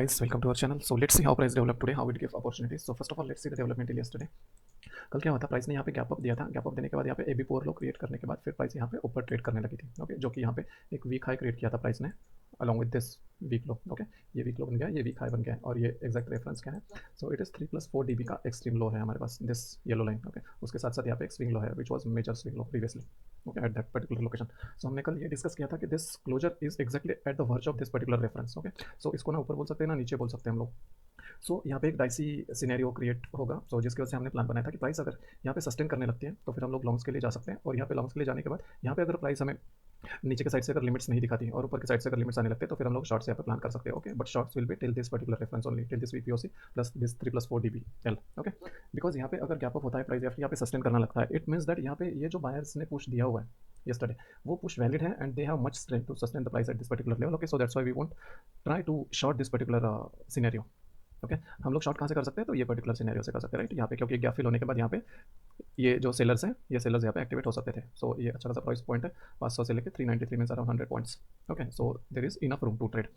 guys, welcome to our channel. So let's see how price developed today, how it give opportunities. So first of all, let's see the development till yesterday. कल क्या हुआ था, price ने यहाँ पे gap up दिया था, gap up देने के बाद यहाँ पे एबी पोर लो क्रिएट करने के बाद फिर प्राइस यहाँ पे ऊपर ट्रेड करने लगी थी, ओके, जो कि यहाँ पे एक वीक हाई क्रिएट किया था प्राइस ने along with this week low, okay, ये वीक लो बन गया, ये वीक हाई बन गया और ये एग्जैक्ट रेफरेंस क्या है, सो इट इज़ 3+4 DB का एक्सट्रीम लो है हमारे पास, दिस येलो लाइन, ओके, उसके साथ साथ यहाँ पे एक स्विंग लो है which was major swing low previously, okay, at that particular location. So हमने कल ये डिस्कस किया था कि this closure is exactly at the verge of this particular reference, okay, so इसको ना ऊपर बोल सकते हैं ना नीचे बोल सकते हैं हम लोग। सो यहाँ पे एक डाइसी सिनेरियो क्रिएट होगा, सो जिसकी वजह से हमने प्लान बनाया था कि प्राइस अगर यहाँ पे सस्टेन करने लगती है तो फिर हम लोग लॉन्ग्स के लिए जा सकते हैं, और यहाँ पे लॉन्ग्स के लिए जाने के बाद यहाँ पे अगर प्राइस हमें नीचे के साइड से अगर लिमिट्स नहीं दिखाती और ऊपर के साइड से अगर लिमिट्स आने लगते हैं तो फिर हम लोग शॉर्ट्स यहाँ पे प्लान कर सकते हैं, okay, but shorts will be till this particular reference only, till this VPOC plus this 3+4 DB L, okay, because यहाँ पे अगर गैप अप होता है प्राइस यहाँ पे सस्टेन करना लगता है, इट मीन्स दैट यहाँ पे ये जो बायर्स ने पुश दिया हुआ है yesterday वो पुश वैलिड है and they have much strength to sustain the price at this particular level, okay, so that's why we want try to short this particular scenario, okay, हम लोग short कहाँ से कर सकते हैं, तो ये पर्टिकुलर सिनेरियो से कर सकते हैं, राइट, यहाँ पे क्योंकि गैप फिल होने के बाद यहाँ पे ये जो सेलर्स हैं ये सेलर्स यहाँ पे एक्टिवेट हो सकते थे, सो ये अच्छा खासा प्राइस पॉइंट है 500 से लेकर 393 means around 100 points, okay, so there is enough room to trade.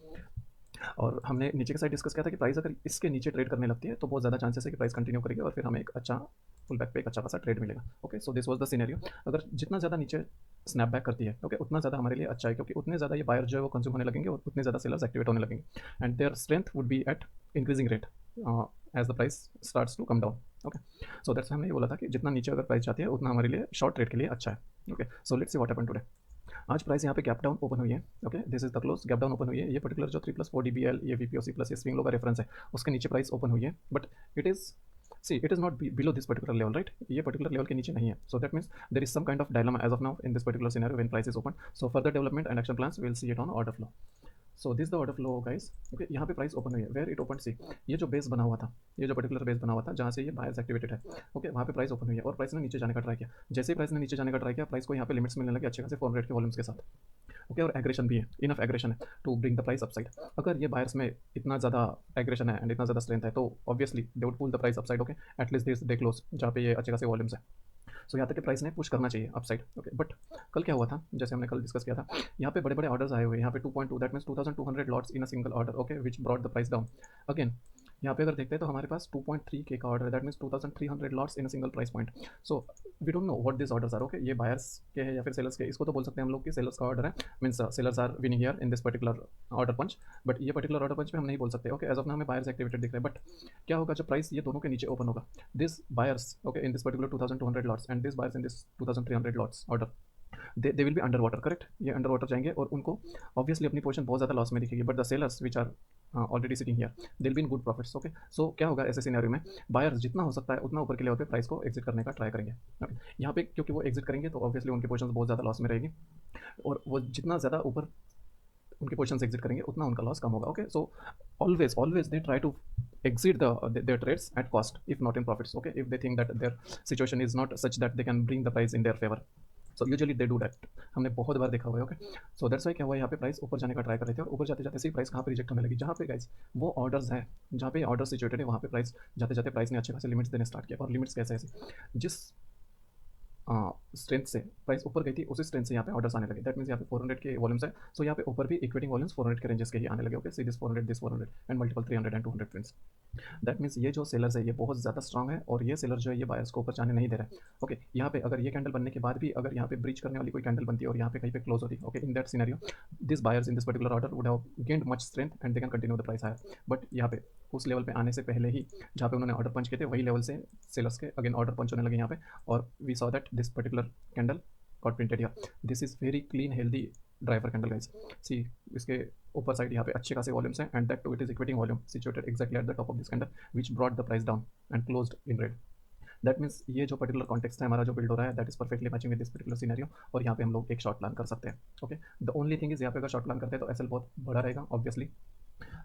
और हमने नीचे के साइड डिस्कस किया था कि प्राइस अगर इसके नीचे ट्रेड करने लगती है तो बहुत ज़्यादा चांसेस है कि प्राइस कंटिन्यू करेगी और फिर हमें एक अच्छा फुल बैक पे एक अच्छा खासा ट्रेड मिलेगा, okay, so this was the scenario. अगर जितना ज़्यादा नीचे स्नैप बैक करती है, ओके, उतना ज़्यादा हमारे लिए अच्छा है, क्योंकि उतने ज़्यादा ये बायर जो है वो कंज्यूम होने लगेंगे और उतने ज़्यादा सेलर्स एक्टिवेट होने लगेंगे and their strength would be at increasing rate as the price starts to come down, okay, so that's हमने ये बोला था कि जितना नीचे अगर प्राइस जाती है उतना हमारे लिए शॉर्ट ट्रेड के लिए अच्छा है, okay, so let's see what happened today. आज प्राइस यहाँ पे गैप डाउन ओपन हुई है, okay, this is the close, gap down open हुई है, ये पर्टिकुलर जो 3+4 DBL ये वीपीओसी प्लस ये स्विंग लो का रेफरेंस है उसके नीचे प्राइस ओपन हुई है, but it is see it is not below this particular level, right, ये पर्टिकुलर लेवल के नीचे नहीं है, so that means there is some kind of dilemma as of now in this particular scenario when price is open, so further development and action plans will see it on order flow. So this the order flow guys, okay, यहाँ पे price open हुई है, where it open सी, ये जो base बना हुआ था, ये जो पर्टिकुलर बेस बना हुआ था जहाँ से ये बायर्स एक्टिवेटेड है, ओके, वहाँ पे प्राइस ओपन हुई है और प्राइस ने नीचे जाने का ट्राई किया, जैसे ही प्राइस ने नीचे जाने का ट्राई किया प्राइस को यहाँ पे लिमिट्स मिलने लगे अच्छे खासे 400 के वॉल्यूम्स के साथ, ओके, और एग्रेशन भी है, इनफ एग्रेशन है to bring the price upside. अगर ये बायर्स में इतना ज़्यादा एग्रेशन है एंड इतना ज़्यादा स्ट्रेंथ है तो obviously they would pull the price upside, okay, at least this they close जहाँ पे ये अच्छे खासे वॉल्यूम्स है, सो यहाँ तक कि प्राइस ने पुश करना चाहिए अपसाइड, ओके, बट कल क्या हुआ था, जैसे हमने कल डिस्कस किया था, यहाँ पे बड़े बड़े ऑर्डर्स आए हुए हैं, यहाँ पे 2.2 that means 2200 lots in a single order, okay, which brought the price down again. यहाँ पे अगर देखते हैं तो हमारे पास 2.3 के का ऑर्डर है, that means 2300 lots in a single price point, so we don't know what this orders are, okay, ये बायर्स के हैं या फिर सेलर्स के, इसको तो बोल सकते हैं हम लोग कि सेलर्स का ऑर्डर है, means sellers are winning here in this particular order punch, but ये पर्टिकुलर ऑर्डर पंच पे हम नहीं बोल सकते, ओके, एज ऑफ नाउ हमें बायर्स एक्टिवेटेड दिख रहे हैं, बट क्या होगा जब प्राइस ये दोनों के नीचे ओपन होगा, this buyers, okay, in this particular 2200 lots and this buyers in this 2300 lots order, they will be under water, correct, ये अंडर वाटर जाएंगे और उनको ऑब्वियसली अपनी पोजीशन बहुत ज़्यादा लॉस में दिखेगी, but the sellers which are already sitting here they will be in good profits, okay, so क्या होगा ऐसे सिनेरियो में, बायर्स जितना हो सकता है उतना ऊपर के लेवल पे प्राइस को एग्जिट करने का ट्राई करेंगे, ओके, यहाँ पे क्योंकि वो एग्जिट करेंगे तो ऑब्वियसली उनकी पोजीशन बहुत ज़्यादा लॉस में रहेगी और वो जितना ज़्यादा ऊपर उनकी पोजीशन से एग्जिट करेंगे उतना उनका लॉस कम होगा, okay, so always they try to exit their trades at cost if not in profits, okay, if they think that their situation is not such that they can bring the price in their favor, so usually they do that, हमने बहुत बार देखा हुआ है, okay, so that's Y क्या हुआ यहाँ पे price ऊपर जाने का ट्राई कर रहे थे और ऊपर जाते जाते से प्राइस कहाँ पे रिजेक्ट होने लगी, जहाँ पे गाइस वो ऑर्डर्स हैं जहाँ पे ऑर्डर सिचुएटेड है वहाँ पे प्राइस जाते जाते प्राइस ने अच्छे खासे लिमिट्स देने स्टार्ट किया, और लिमिट्स कैसे ऐसे जिस स्ट्रेंथ से प्राइस ऊपर गई थी उसी स्ट्रेंथ से यहाँ पे ऑर्डर्स आने लगे, दैट मीन्स यहाँ पे 400 के वॉल्यूम्स है, सो यहाँ पे ऊपर भी इक्वेटिंग वॉल्यूम्स 400 के रेंजेस के ही आने लगे, okay, see this 400 and multiple 300 and 200 prints, that means ये जो सेलर्स है ये बहुत ज़्यादा स्ट्रॉन्ग है और ये सेलर जो है ये बायर्स को ऊपर जाने नहीं दे रहा है, ओके, यहाँ पे अगर ये कैंडल बनने के बाद भी अगर यहाँ पे ब्रीच करने वाली कोई कैंडल बनती है और यहाँ पे कहीं पे क्लोज होती है, okay, in that scenario this buyers in this particular order would have gained much strength and they can continue the price higher, but यहाँ पे उस लेवल पे आने से पहले ही जहाँ पे उन्होंने ऑर्डर पंच किए थे वही लेवल से सेलर्स के अगेन ऑर्डर पंच होने लगे यहाँ पे, और we saw that this particular candle got printed here. This is very clean healthy driver candle guys. See इसके ऊपर साइड यहाँ पे अच्छे खासे वॉल्यूम्स हैं and that too it is equating volume situated exactly at the top of this candle which brought the price down and closed in red, that means ये जो particular context है हमारा जो बिल्ड हो रहा है that is perfectly matching with this particular scenario, और यहाँ पे हम लोग एक शॉर्ट प्लान कर सकते हैं, okay, the only thing is यहाँ पे अगर शॉर्ट प्लान करते हैं तो एसएल बहुत बड़ा रहेगा ऑब्वियसली,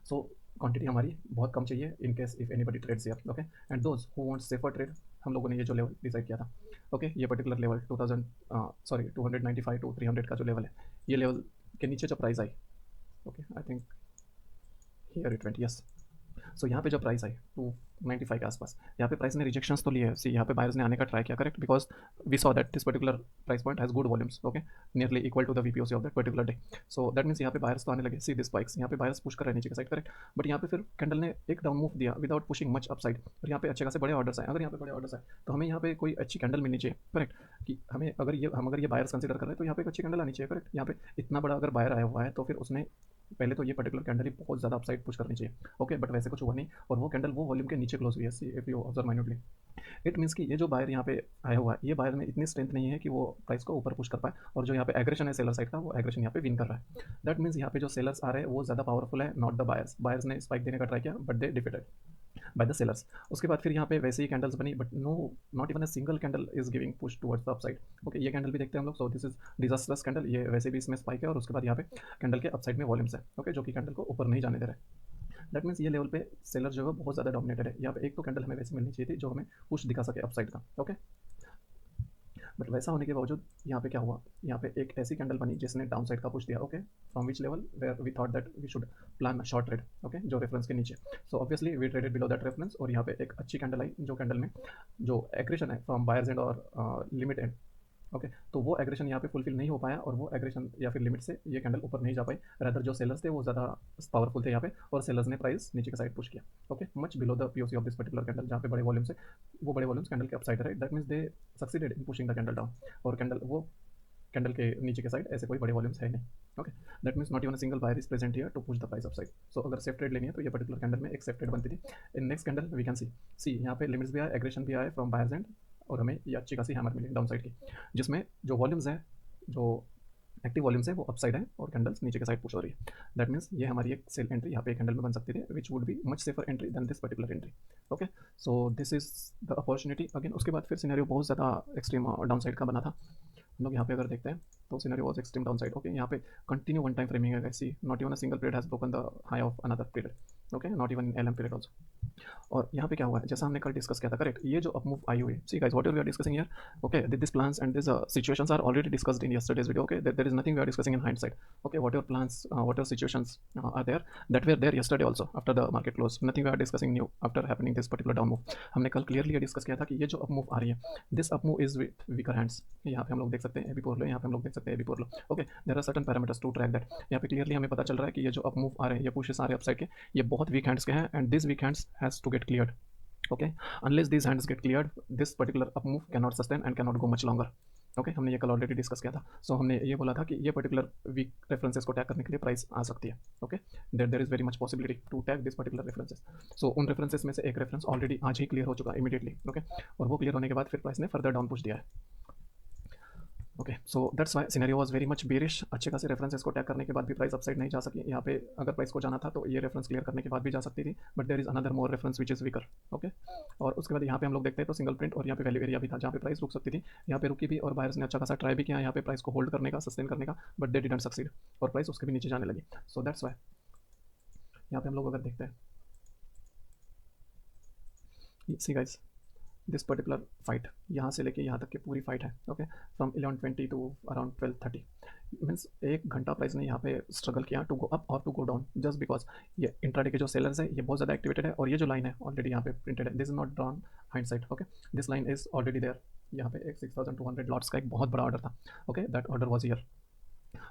सो क्वांटिटी हमारी बहुत कम चाहिए in case if anybody trades here, okay, and those who want safer trade हम लोगों ने ये जो लेवल डिसाइड किया था, ओके, ये पर्टिकुलर लेवल 295 टू 300 का जो लेवल है ये लेवल के नीचे जो प्राइस आई, okay, I think here it went, yes, so यहाँ पे जब प्राइस आई 295 के आसपास, यहाँ पे प्राइस ने रिजेक्शंस तो लिए, सी यहाँ पे बायर्स ने आने का ट्राई किया, correct, because we saw that this particular price point has good volumes, okay, nearly equal to the VPOC of that particular day. So that means यहाँ पे बायर्स तो आने लगे, सी दिस स्पाइक्स, यहाँ पे बायर्स पुश कर रहे हैं नीचे के साइड, करेक्ट, बट यहाँ पे फिर कैंडल ने एक डाउन मूव दिया विदाउट पुशिंग मच अपसाइड, और यहाँ पे अच्छे खासे बड़े ऑर्डर्स आए। अगर यहाँ पे बड़े ऑर्डर्स आए तो हमें यहाँ पे कोई अच्छी कैंडल मिलनी चाहिए, करेक्ट, कि हमें अगर ये बायर्स कंसिडर कर रहे हैं तो यहाँ पे एक अच्छी कैंडल आनी चाहिए, करेक्ट। यहाँ पे इतना बड़ा अगर बायर आया हुआ है तो फिर उसने पहले तो ये पर्टिकुलर कैंडल ही बहुत ज़्यादा अपसाइड पुश करनी चाहिए, ओके, बट वैसे कुछ हुआ नहीं, और वो कैंडल वो वॉल्यूम के नीचे क्लोज हुई है, see if you observe minutely, it means कि ये जो बायर यहाँ पे आया हुआ है, ये बायर में इतनी स्ट्रेंथ नहीं है कि वो प्राइस को ऊपर पुश कर पाए, और जो यहाँ पे एग्रेशन है सेलर साइड का, वो एग्रेशन यहाँ पे विन कर रहा है। दैट मीन्स यहाँ पे जो सेलर्स आ रहे हैं वो ज़्यादा पावरफुल है, नॉट द बायर्स। बायर्स ने स्पाइक देने का ट्राई किया but they defeated by the sellers. उसके बाद फिर यहाँ पे वैसे ही कैंडल्स बनी, but no, not even a single candle is giving push towards the upside, okay. ये कैंडल भी देखते हैं हम लोग, so this is disastrous candle, ये वैसे भी इसमें स्पाइक है, और उसके बाद यहाँ पे कैंडल के अपसाइड में वॉल्यूम्स है, ओके, जो कि कैंडल को ऊपर नहीं जाने दे रहे हैं। दैट मीन्स ये लेवल पे सेलर जो है बहुत ज़्यादा डोमिनेटेड है। यहाँ पे एक तो कैंडल हमें वैसे मिलनी चाहिए थी जो हमें पुश दिखा सके अपसाइड का, ओके, बट वैसा होने के बावजूद यहाँ पे क्या हुआ, यहाँ पे एक ऐसी कैंडल बनी जिसने डाउन साइड का पुश दिया, okay, from which level where we thought that we should plan short trade, okay, जो रेफरेंस के नीचे। So obviously we traded below that reference, और यहाँ पे एक अच्छी कैंडल आई, जो कैंडल में जो एग्रेशन है फ्रॉम बायर्स एंड और लिमिट एंड, ओके, तो वो एग्रेशन यहाँ पे फुलफिल नहीं हो पाया, और वो एग्रेशन या फिर लिमिट से ये कैंडल ऊपर नहीं जा पाई, रादर जो सेलर्स थे वो ज़्यादा पावरफुल थे यहाँ पे, और सेलर्स ने प्राइस नीचे के साइड पुश किया, okay, much below the POC of this particular candle, जहाँ पे बड़े वॉल्यूम से वो बड़े वॉल्यूम्स कैंडल के अपसाइड है, right. That means they succeeded in pushing the candle down, और कैंडल वो कैंडल के नीचे के साइड ऐसे कोई बड़े वॉल्यूम्स है नहीं, okay. That means not even a single buyer is present here to push the price upside. So अगर सेफ ट्रेड लेनी है तो ये पर्टिकुलर कैंडल में एक सेफ ट्रेड बनती थी। In next candle we can see यहाँ पे लिमिट्स भी आए, एग्रेशन भी आए फ्रॉम बायर्स एंड, और हमें ये अच्छी खासी हैमर मिली डाउन साइड की, जिसमें जो वॉल्यूम्स हैं, जो एक्टिव वॉल्यूम्स है वो अपसाइड है, और कैंडल्स नीचे के साइड पुश हो रही है। दैट मीन्स ये हमारी एक सेल एंट्री यहाँ पे एक कैंडल में बन सकती थी, which would be much safer entry than this particular entry, okay. So this is the opportunity again. उसके बाद फिर सिनेरियो बहुत ज़्यादा एक्सट्रीम डाउन साइड का बना था। हम लोग यहाँ पे अगर देखते हैं तो scenario was extreme down side, okay. यहाँ पे कंटिन्यू वन टाइम फ्रेमिंग है, see not even a single period has broken the high of another period, okay, not even L M period also. और यहाँ पे क्या हुआ है, जैसा हमने कल डिस्कस किया था, करेक्ट, ये जो अप मूव आई हुई, see guys what we are discussing here, okay, this plans and this situations are already discussed in yesterday's video, okay, there is nothing we are discussing in hindsight, okay, what your plans, what your situations are there that were there yesterday also after the market close, nothing we are discussing new after happening this particular down move. हमने कल clearly ये discuss किया था कि ये जो up move आ रही है, this up move is with weaker hands. यहाँ पे हम लोग देख सकते हैं एबी पोर लो, यहाँ पे हम लोग देख सकते हैं एबी पोर लो, okay, there are certain parameters to track that. यहाँ पे क्लियरली हमें पता चल रहा है कि ये जो अप मूव आ रहे हैं, ये पुशेस आ रहे हैं अपसाइड के, ये बहुत वीक हैंड्स के हैं, and this weak hands has to get cleared, okay, unless these hands get cleared this particular up move cannot sustain and cannot go much longer, okay, हमने ये कल ऑलरेडी डिस्कस किया था। सो हमने ये बोला था कि ये पर्टिकुलर वीक रेफरेंसेस को टैग करने के लिए प्राइस आ सकती है, okay, there is very much possibility to tag this particular references. So उन रेफरेंसेस में से एक रेफरेंस ऑलरेडी आज ही क्लियर हो चुका है इमीडिएटली, ओके, और वो क्लियर होने के बाद फिर प्राइस ने फर्दर डाउन पुश दिया है, okay. So that's Y scenario was very much bearish. अच्छे खासे रेफरेंसेस को टैग करने के बाद भी प्राइस अपसाइड नहीं जा सकी। यहाँ पे अगर प्राइस को जाना था तो ये रेफरेंस क्लियर करने के बाद भी जा सकती थी, but there is another more reference which is weaker, okay. और उसके बाद यहाँ पे हम लोग देखते हैं तो सिंगल प्रिंट और यहाँ पे वैल्यू एरिया भी था, जहाँ पे प्राइस रुक सकती थी, यहाँ पे रुकी भी, और बायर्स ने अच्छा खासा ट्राई भी किया यहाँ पे प्राइस को होल्ड करने का, सस्टेन करने का, बट दे डिडंट सक्सीड, और प्राइस उसके भी नीचे जाने लगी। सो दैट्स वाई यहाँ पे हम लोग अगर देखते हैं, see guys, this particular fight यहाँ से लेके यहाँ तक की पूरी फाइट है, okay, from 11:20 to around 12:30, means 1 घंटा प्राइस ने यहाँ पे स्ट्रगल किया टू गो अप और to go down, just because ये इंट्राडे के जो सेलर्स है ये बहुत ज़्यादा एक्टिवेटेड है, और ये जो लाइन है ऑलरेडी यहाँ पे प्रिंटेड है, this is not drawn hindsight, okay, this line is already there. यहाँ पे एक 6200 लॉट्स का एक बहुत बड़ा ऑर्डर था, okay, that order was here,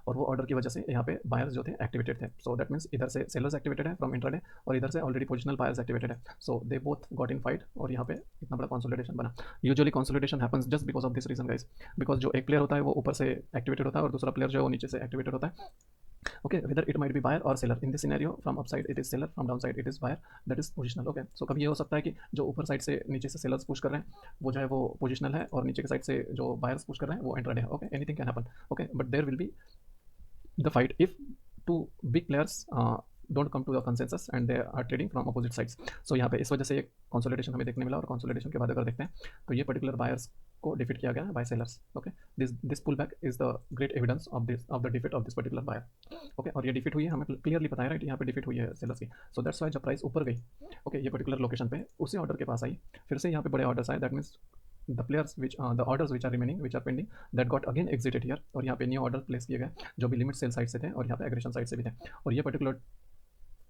और वो ऑर्डर की वजह से यहाँ पे बायर्स जो थे एक्टिवेटेड थे। सो दैट मीन्स इधर से सेलर्स एक्टिवेटेड है फ्रॉम इंट्राडे, और इधर से ऑलरेडी पोजिशनल बायर्स एक्टिवेटेड है। So they both got in fight, और यहाँ पे इतना बड़ा कंसोलिडेशन बना। Usually consolidation happens just because of this reason guys, because जो एक प्लेयर होता है वो ऊपर से एक्टिवेटेड होता है, और दूसरा प्लेयर जो है वो नीचे से एक्टिवेटेड होता है, okay, whether it might be buyer or seller. In this scenario from upside it is seller, from downside it is buyer, that is positional, okay। so कभी ये हो सकता है कि जो ऊपर साइड से नीचे से सेलर्स पुश कर रहे हैं वो जो है वो पोजिशनल है, और नीचे के साइड से जो बायर्स पुश कर रहे हैं वो इंट्राडे है, okay, anything can happen, okay, but there will be the fight if two big players don't come to the consensus and they are trading from opposite sides। so यहाँ पे इस वजह से एक कंसोलिडेशन हमें देखने मिला, और कंसोलिडेशन के बाद अगर देखते हैं तो ये पर्टिकुलर बायर्स को डिफीट किया गया by sellers, okay, this pull back is the great evidence of the defeat of this particular buyer, okay, और ये डिफीट हुई है हमें क्लियरली पता है, राइट, यहाँ पे डिफीट हुई है सेलर्स की। सो दैट्स वाई जब प्राइस ऊपर गई, ओके, ये पर्टिकुलर लोकेशन पे उसी ऑर्डर के पास आई, फिर से यहाँ पे बड़े ऑर्डर्स आए, that means the players which the orders which are remaining which are pending that got again exited here, और यहाँ पे न्यू ऑर्डर प्लेस किए गए जो भी लिमिट सेल साइड से थे और यहाँ पे एग्रेशन साइड से भी थे, और ये पर्टिकुलर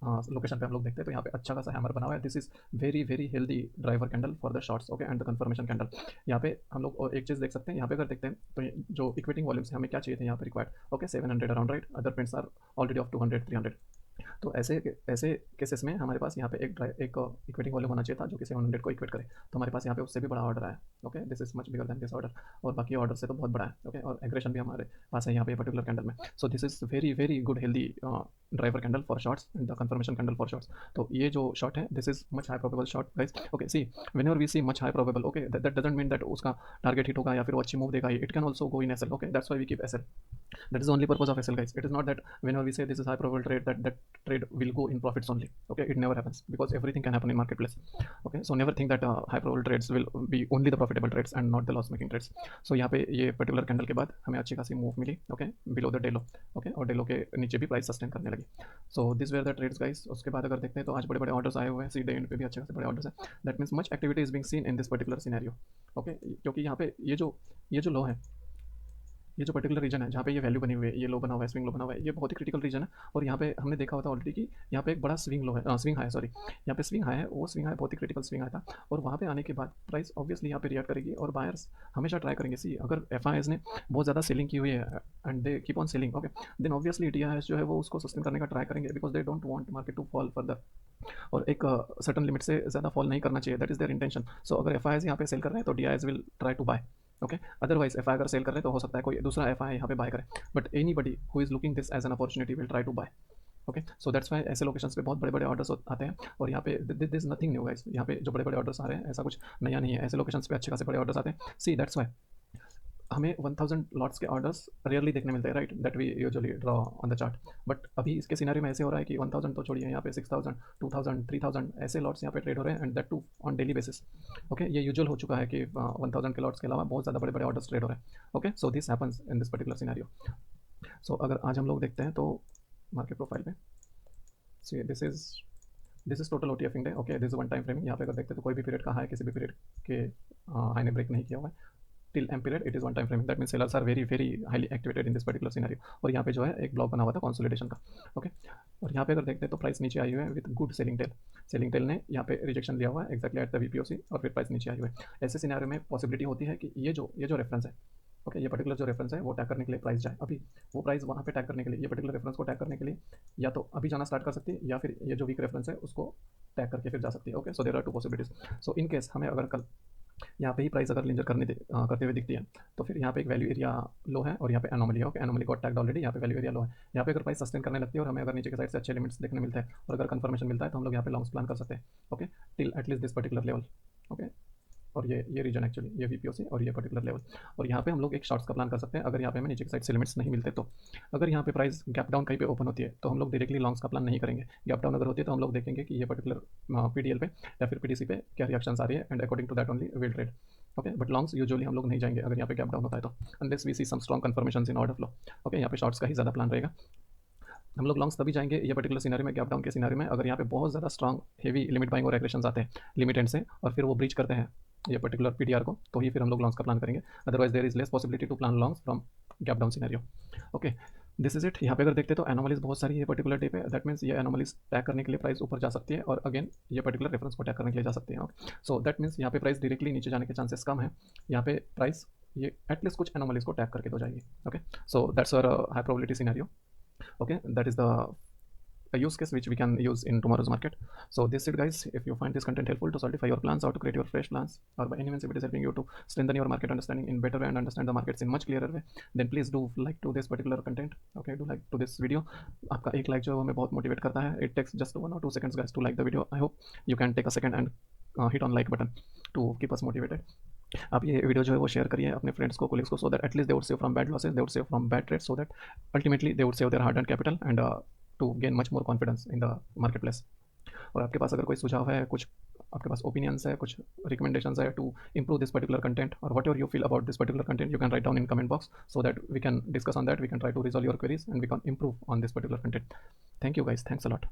लोकेशन पे हम लोग देखते हैं तो यहाँ पे अच्छा खासा हैमर बना हुआ है। This is very very healthy driver candle for the shorts, okay, and the confirmation candle. यहाँ पे हम लोग और एक चीज़ देख सकते हैं, यहाँ पे अगर देखते हैं तो जो इक्विटिंग वॉल्यूम्स हमें क्या चाहिए थे यहाँ पे required, okay, 700 around, right. Other prints are already off 200 300। तो ऐसे ऐसे केसेस में हमारे पास यहाँ पे एक इक्विटिंग वॉल्यूम होना चाहिए था जो कि 700 को इक्वेट करे। तो हमारे पास यहाँ पे उससे भी बड़ा ऑर्डर आया, okay, this is much bigger than this order, और बाकी ऑर्डर से तो बहुत बड़ा है, ओके, और एग्रेशन भी हमारे पास है यहाँ पे पर्टिकुलर कैंडल में। So this is very very good healthy driver candle for shorts and the confirmation candle for shorts. तो ये जो शॉर्ट है this is much high probable short guys, okay. See whenever we see much high probable, okay, that doesn't mean that उसका target hit होगा या फिर वो अच्छी मूव देगा, it can also go in SL, okay, that's why we keep SL. That is the only purpose of SL, guys. It is not that whenever we say this is high probable trade, that trade will go in profits only. Okay, it never happens because everything can happen in marketplace. Okay, so never think that high probable trades will be only the profitable trades and not the loss making trades. So यहाँ पे ये particular candle के बाद हमें अच्छी खासी move मिली, okay, below the day low, okay, और डेलो के नीचे भी प्राइस सस्टेन करने लगी। So this were the trades guys. उसके बाद अगर देखते हैं तो आज बड़े बड़े ऑर्डर्स आए हुए हैं, सी डे एंड पे भी अच्छे खासे बड़े ऑर्डर्स है। That means much activity is being seen in this particular scenario, okay, क्योंकि यहाँ पे ये जो लो है, ये जो पर्टिकुलर रीजन है जहाँ पे ये वैल्यू बनी हुई है, ये लो बना हुआ है, स्विंग लो बना हुआ है, ये बहुत ही क्रिटिकल रीजन है। और यहाँ पे हमने देखा हुआ था ऑलरेडी कि यहाँ पे एक बड़ा स्विंग लो है, स्विंग हाई, सॉरी, यहाँ पे स्विंग हाई है, वो स्विंग हाई बहुत ही क्रिटिकल स्विंग हाई था। और वहाँ पे आने के बाद प्राइस ऑब्वियसली यहाँ पे रिएक्ट करेगी और बायर्स हमेशा ट्राई करेंगे। सी अगर एफ ने बहुत ज़्यादा सेलिंग की हुई है and they keep on selling, okay, then obviously D जो है वो उसको सस्टेन करने का ट्राई करेंगे because they don't want market to fall further, और एक सर्टन लिमिट से ज़्यादा फॉल नहीं करना चाहिए, that is their intention. So अगर एफ यहाँ पे सेल कर रहे हैं तो D will try to buy, okay, otherwise F अगर सेल कर रहे हैं तो हो सकता है कोई दूसरा एफ यहाँ पे बाय करे, but anybody who is looking this as an opportunity will try to buy, okay. So that's why ऐसे लोकेशंस पे बहुत बड़े बड़े ऑर्डर्स आते हैं। और यहाँ पे this is nothing new guys, यहाँ पे जो बड़े बड़े ऑर्डर्स आ रहे हैं ऐसा कुछ नया नहीं है, ऐसे लोकेशंस पे अच्छे खासे बड़े ऑर्डर्स आते हैं। सी दैट्स वाई हमें 1000 लॉट्स के ऑर्डर्स रेयरली देखने मिलते हैं, right, that we usually draw on the chart. But अभी इसके सिनेरियो में ऐसे हो रहा है कि 1000 तो छोड़िए, यहाँ पे 6000 2000 3000 ऐसे लॉट्स यहाँ पे ट्रेड हो रहे हैं, and that too on daily basis, okay. ये यूजुअल हो चुका है कि 1000 के लॉट्स के अलावा बहुत ज़्यादा बड़े बड़े ऑर्डर्स ट्रेड हो रहे हैं, okay. So this happens in this particular scenario. So अगर आज हम लोग देखते हैं तो मार्केट प्रोफाइल में, see this is total OTFing day, okay, this is one time framing. यहाँ पे अगर देखते हैं तो कोई भी पीरियड का हाई किसी भी पीरियड के हाई ने ब्रेक नहीं किया हुआ है till M period, it is one time framing, that means sellers are very very highly activated in this particular scenario। और यहाँ पे जो है एक ब्लॉक बना हुआ था कंसोलिडेशन का, ओके। और यहाँ पे अगर देखते हैं तो प्राइस नीचे आई हुई है विद गुड सेलिंग टेल ने यहाँ पे रिजेक्शन लिया हुआ है एक्जैक्टली एट द वीपीओसी, और फिर प्राइस नीचे आई हुई है। ऐसे सिनेरियो में पॉसिबिलिटी होती है कि ये जो रेफरेंस है, ओके, ये पर्टिकुलर जो रेफरेंस है वो टैग करने के लिए प्राइस जाए, अभी वो प्राइस वहाँ पे टैग करने के लिए, ये पर्टिकुलर रेफरेंस को टैग करने के लिए या तो अभी जाना स्टार्ट कर सकती है या फिर ये जो वीक रेफरेंस है उसको टैग करके फिर जा सकती है, okay. So there are two possibilities. So in case हमें अगर कल यहाँ पे ही प्राइस अगर लिंजर करते हुए दिखती है तो फिर यहाँ पे एक वैल्यू एरिया लो है और यहाँ पे एनोमली है, okay, anomaly got tagged already, यहाँ पे वैल्यू एरिया लो है। यहाँ पे अगर प्राइस सस्टेन करने लगती है और हमें अगर नीचे के साइड से अच्छे लिमिट्स देखने मिलते हैं और अगर कंफर्मेशन मिलता है तो हम लोग यहाँ पे लॉन्ग्स प्लान कर सकते हैं, okay, till at least this particular level, okay. और ये रीजन एक्चुअली ये वीपीओसी और ये पर्टिकुलर लेवल, और यहाँ पे हम लोग एक शॉर्ट्स का प्लान कर सकते हैं अगर यहाँ पे हमें नीचे की साइड से लिमिट्स नहीं मिलते तो। अगर यहाँ पे प्राइस गैप डाउन कहीं पे ओपन होती है तो हम लोग डायरेक्टली लॉन्ग्स का प्लान नहीं करेंगे, गैप डाउन अगर होती है तो हम लोग देखेंगे कि ये पर्टिकुलर पीडीएल पे या फिर पीडीसी पे क्या रिएक्शंस आ रही है, and according to that only will trade, okay. But longs usually हम लोग नहीं जाएंगे अगर यहाँ पे गैप डाउन होता है तो, unless we see some strong confirmation in order flow, okay. यहाँ पे शॉर्ट्स का ही ज़्यादा प्लान रहेगा। हम लोग लॉन्ग्स तभी जाएंगे ये पर्टिकुलर सिनेरियो में, गैप डाउन के सिनेरियो में, अगर यहाँ पे बहुत ज़्यादा स्ट्रॉन्ग हेवी लिमिट बाइंग और एग्रेशंस आते हैं लिमिट एंड से और फिर वो ब्रीच करते हैं ये पर्टिकुलर पीटीआर को, तो ही फिर हम लोग लॉन्ग्स का प्लान करेंगे। Otherwise there is less possibility to plan longs from gap down scenario, okay. This is it. यहाँ पे अगर देखते हैं तो एनोमलीज बहुत सारी है पर्टिकुलर डे पे, दैट मीन्स ये एनोमलीज टैग करने के लिए प्राइस ऊपर जा सकती है और अगेन ये पर्टिकुलर रेफरेंस को टैग करने के लिए जा सकती है, ओके। सो दैट मीन्स यहाँ पे प्राइस डायरेक्टली नीचे जाने के चांसेस कम है, यहाँ पे प्राइस ये एटलीस्ट कुछ एनोमलीज को टैग करके तो जाएगी, okay. So that's our high probability scenario, okay, that is the a use case which we can use in tomorrow's market. So this is it guys, if you find this content helpful to solidify your plans or to create your fresh plans, or by any means if it is helping you to strengthen your market understanding in better way and understand the markets in much clearer way, then please do like to this particular content, okay, do like to this video। आपका एक like जो है वो हमें बहुत motivate करता है, it takes just 1 or 2 seconds guys to like the video। I hope you can take a second and hit on like button to keep us motivated। आप ये वीडियो जो है वो शेयर करिए अपने फ्रेंड्स को, कोलिग्स को, so that at least they would save from bad losses, they would save from bad trades, so that ultimately they would save their hard and capital and to gain much more confidence in the market place. और आपके पास अगर कोई सुझाव है, कुछ आपके पास opinions है, कुछ रिकमेंडेशंस है to improve this particular content, or whatever you feel about this particular content, you can write down in comment box so that we can discuss on that, we can try to resolve your queries and we can improve on this particular content। Thank you guys, thanks a lot।